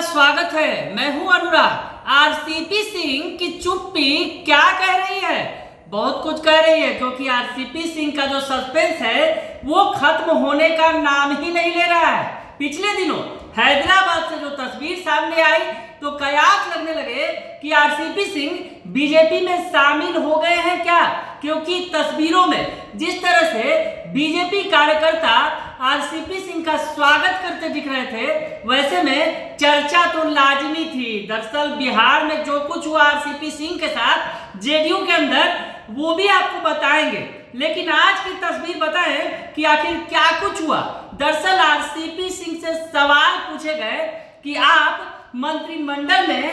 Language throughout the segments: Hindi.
स्वागत है। मैं हूं अनुराग। आरसीपी सिंह की चुप्पी क्या कह रही है? बहुत कुछ कह रही है, क्योंकि आरसीपी सिंह का जो सस्पेंस है वो खत्म होने का नाम ही नहीं ले रहा है। पिछले दिनों हैदराबाद से जो तस्वीर सामने आई तो कयास लगने लगे कि आरसीपी सिंह बीजेपी में शामिल हो गए हैं क्या, क्योंकि तस्वीरों में जिस तरह से बीजेपी कार्यकर्ता आरसीपी सिंह का स्वागत करते दिख रहे थे, वैसे में चर्चा तो लाजमी थी। दरअसल बिहार में जो कुछ हुआ आरसीपी सिंह के साथ जेडीयू के अंदर, वो भी आपको बताएंगे। लेकिन आज की तस्वीर बताएं कि आखिर क्या कुछ हुआ। दरअसल आरसीपी सिंह से सवाल पूछे गए कि आप मंत्रिमंडल में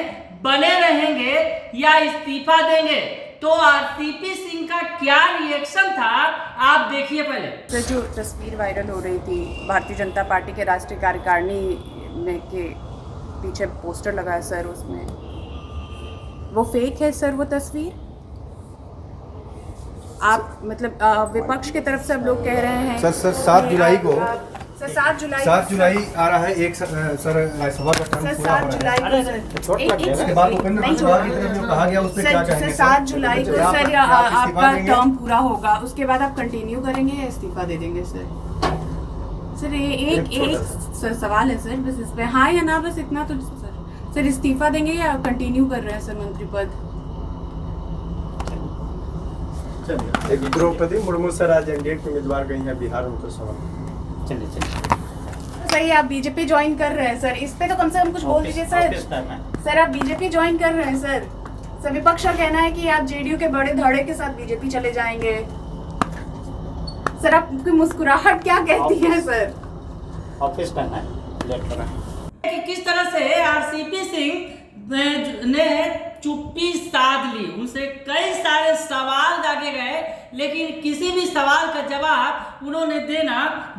बने रहेंगे या इस्तीफा देंगे, तो आरसीपी सिंह का क्या रिएक्शन था, आप देखिए पहले। जो तस्वीर वायरल हो रही थी भारतीय जनता पार्टी के राष्ट्रीय कार्यकारिणी में के पीछे पोस्टर लगा है सर, उसमें वो फेक है सर। वो तस्वीर आप मतलब विपक्ष की तरफ से अब लोग कह रहे हैं सर 7 जुलाई को सर 7 जुलाई आ रहा है। एक सर सभा का टर्म पूरा हो रहा है। उसके बाद उपेंद्र कुशवाहा की तरफ जो कहा गया उस पे क्या कहेंगे? 7 जुलाई को सर आपका टर्म पूरा होगा, उसके बाद आप कंटिन्यू करेंगे या इस्तीफा दे देंगे सर? सर एक सवाल है सर, बस इस पे हाँ या ना, बस इतना तो सर इस्तीफा देंगे या कंटिन्यू कर रहे हैं सर मंत्री पद? एक द्रौपदी मुर्मू सर आज एनडीए के उम्मीदवार गई हैं बिहार, उनको सवाल। चलिए सही, आप बीजेपी ज्वाइन कर रहे हैं सर, इस पे तो कम से कम कुछ बोल दीजिए सर। सर आप बीजेपी ज्वाइन कर रहे हैं सर विपक्ष का कहना है कि आप जेडीयू के बड़े धड़े के साथ बीजेपी चले जाएंगे। सर आपकी मुस्कुराहट क्या कहती है सर? ऑफिस करना है कि किस तरह से आरसीपी सिंह ने चुप्पी साध ली। उनसे कई सारे सवाल दागे गए, लेकिन किसी भी सवाल का जवाब उन्होंने देना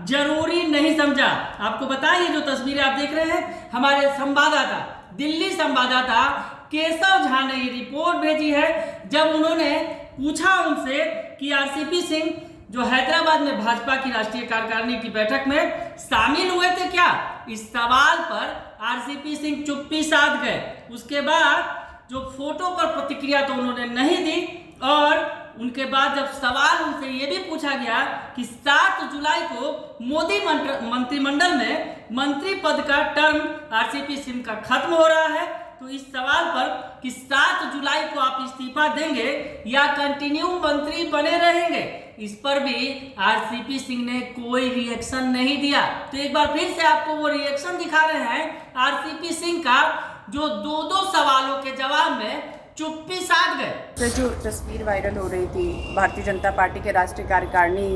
जरूरी नहीं समझा। आपको बताइए, जो तस्वीरें आप देख रहे हैं, हमारे संवाददाता दिल्ली संवाददाता केशव झा ने ये रिपोर्ट भेजी है। जब उन्होंने पूछा उनसे कि आरसीपी सिंह जो हैदराबाद में भाजपा की राष्ट्रीय कार्यकारिणी की बैठक में शामिल हुए थे क्या, इस सवाल पर आरसीपी सिंह चुप्पी साध गए। उसके बाद जो फोटो पर प्रतिक्रिया तो उन्होंने नहीं दी, और उनके बाद जब सवाल उनसे ये भी पूछा गया कि 7 जुलाई को मोदी मंत्रिमंडल में मंत्री पद का टर्म आरसीपी सिंह का खत्म हो रहा है, तो इस सवाल पर कि 7 जुलाई को आप इस्तीफा देंगे या कंटिन्यू मंत्री बने रहेंगे, इस पर भी आरसीपी सिंह ने कोई रिएक्शन नहीं दिया। तो एक बार फिर से आपको वो रिएक्शन दिखा रहे हैं आरसीपी सिंह का, जो दो सवालों के जवाब में चुप्पी साध गए। सर जो तस्वीर वायरल हो रही थी भारतीय जनता पार्टी के राष्ट्रीय कार्यकारिणी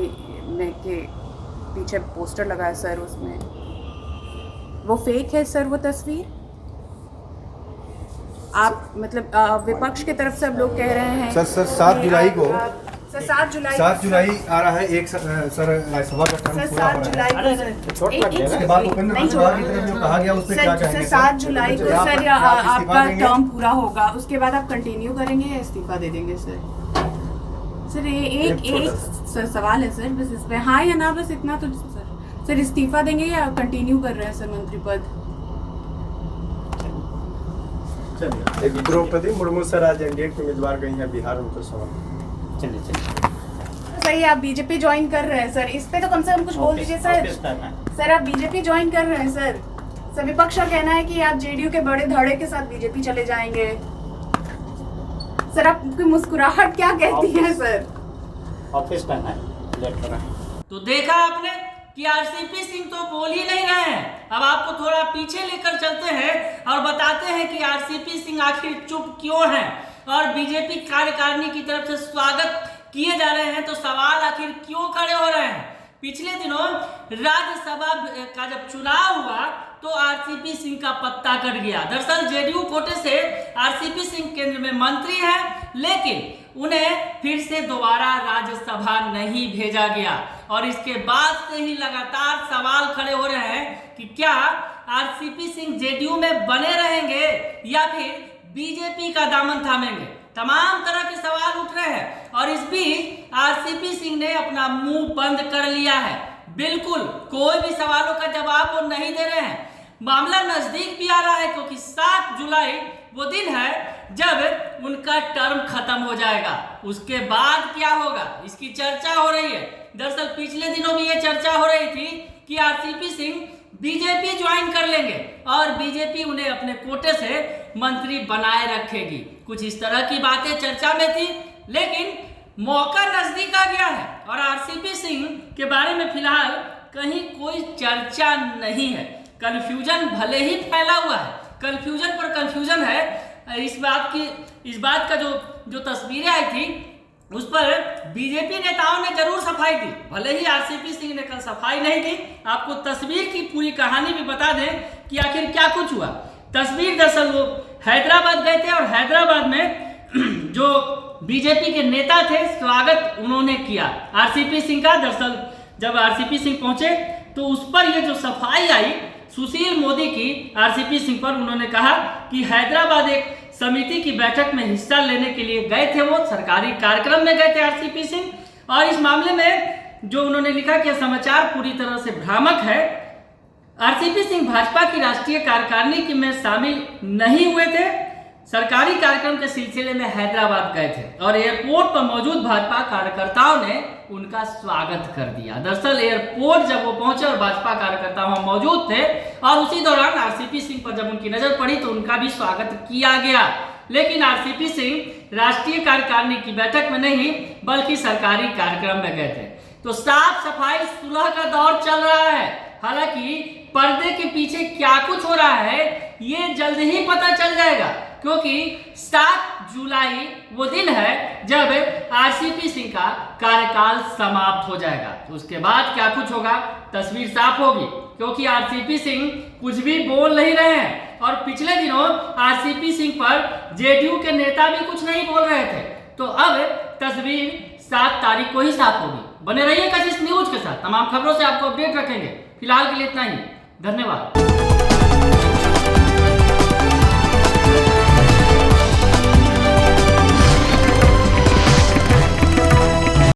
में के पीछे पोस्टर लगा है सर, उसमें वो फेक है सर। वो तस्वीर आप मतलब विपक्ष की तरफ से अब लोग कह रहे हैं सर 7 जुलाई को 7 जुलाई आ रहा है। एक सर सभा का टर्म पूरा हो रहा है। उसके बाद उपेंद्र कुशवाहा की तरफ जो कहा गया उस पे क्या कहेंगे? 7 जुलाई को सर आपका टर्म पूरा होगा, उसके बाद आप कंटिन्यू करेंगे या इस्तीफा दे देंगे सर? सर एक सवाल है सर, बस इस पे हाँ या ना, बस इतना तो सर इस्तीफा देंगे या कंटिन्यू कर रहे हैं सर मंत्री पद? एक द्रौपदी मुर्मू सर आज एनडीए के उम्मीदवार गई हैं बिहार, उनको सवाल। चलिए सही, आप बीजेपी ज्वाइन कर रहे हैं सर, इस पे तो कम से कम कुछ बोल दीजिए सर। सर आप बीजेपी ज्वाइन कर रहे हैं सर विपक्ष का कहना है कि आप जेडीयू के बड़े धड़े के साथ बीजेपी चले जाएंगे। सर आपकी मुस्कुराहट क्या कहती है सर? ऑफिस करना है तो देखा आपने कि आरसीपी सिंह तो बोल ही नहीं रहे हैं। अब आपको थोड़ा पीछे लेकर चलते हैं और बताते हैं कि आरसीपी सिंह आखिर चुप क्यों हैं, और बीजेपी कार्यकारिणी की तरफ से स्वागत किए जा रहे हैं तो सवाल आखिर क्यों खड़े हो रहे हैं। पिछले दिनों राज्यसभा का जब चुनाव हुआ तो आरसीपी सिंह का पत्ता कट गया। दरअसल जेडीयू कोटे से आरसीपी सिंह केंद्र में मंत्री हैं, लेकिन उन्हें फिर से दोबारा राज्यसभा नहीं भेजा गया, और इसके बाद से ही लगातार सवाल खड़े हो रहे हैं कि क्या आरसीपी सिंह जेडीयू में बने रहेंगे या फिर बीजेपी का दामन थामेंगे। तमाम तरह के सवाल उठ रहे हैं, और इस बीच आरसीपी सिंह ने अपना मुंह बंद कर लिया है। बिल्कुल कोई भी सवालों का जवाब वो नहीं दे रहे हैं। मामला नजदीक भी आ रहा है, क्योंकि 7 जुलाई वो दिन है जब उनका टर्म खत्म हो जाएगा। उसके बाद क्या होगा इसकी चर्चा हो रही है। दरअसल पिछले दिनों भी ये चर्चा हो रही थी कि आरसीपी सिंह बीजेपी ज्वाइन कर लेंगे और बीजेपी उन्हें अपने कोटे से मंत्री बनाए रखेगी। कुछ इस तरह की बातें चर्चा में थी, लेकिन मौका नजदीक आ गया है और आरसीपी सिंह के बारे में फिलहाल कहीं कोई चर्चा नहीं है। कंफ्यूजन भले ही फैला हुआ है, कंफ्यूजन पर कंफ्यूजन है। इस बात का जो तस्वीरें आई थी उस पर बीजेपी नेताओं ने जरूर सफाई दी, भले ही आरसीपी सिंह ने कल सफाई नहीं दी। आपको तस्वीर की पूरी कहानी भी बता दें कि आखिर क्या कुछ हुआ। तस्वीर दरअसल वो हैदराबाद गए थे और हैदराबाद में जो बीजेपी के नेता थे स्वागत उन्होंने किया आरसीपी सिंह का। दरअसल जब आरसीपी सिंह पहुंचे तो उस पर ये जो सफाई आई सुशील मोदी की आरसीपी सिंह पर, उन्होंने कहा कि हैदराबाद एक समिति की बैठक में हिस्सा लेने के लिए गए थे, वो सरकारी कार्यक्रम में गए थे आरसीपी सिंह। और इस मामले में जो उन्होंने लिखा कि समाचार पूरी तरह से भ्रामक है। आरसीपी सिंह भाजपा की राष्ट्रीय कार्यकारिणी में शामिल नहीं हुए थे, सरकारी कार्यक्रम के सिलसिले में हैदराबाद गए थे और एयरपोर्ट पर मौजूद भाजपा कार्यकर्ताओं ने उनका स्वागत कर दिया। दरअसल एयरपोर्ट जब वो पहुंचे और भाजपा कार्यकर्ता वहां मौजूद थे और उसी दौरान आरसीपी सिंह पर जब उनकी नजर पड़ी तो उनका भी स्वागत किया गया। लेकिन आरसीपी सिंह राष्ट्रीय कार्यकारिणी की बैठक में नहीं बल्कि सरकारी कार्यक्रम में गए थे। तो साफ सफाई सुलह का दौर चल रहा है। हालांकि पर्दे के पीछे क्या कुछ हो रहा है ये जल्द ही पता चल जाएगा, क्योंकि 7 जुलाई वो दिन है जब आरसीपी सिंह का कार्यकाल समाप्त हो जाएगा। तो उसके बाद क्या कुछ होगा तस्वीर साफ होगी, क्योंकि आरसीपी सिंह कुछ भी बोल नहीं रहे हैं और पिछले दिनों आरसीपी सिंह पर जेडीयू के नेता भी कुछ नहीं बोल रहे थे। तो अब तस्वीर 7 तारीख को ही साफ होगी। बने रहिए कशिश न्यूज के साथ, तमाम खबरों से आपको अपडेट रखेंगे। फिलहाल के लिए इतना ही, धन्यवाद।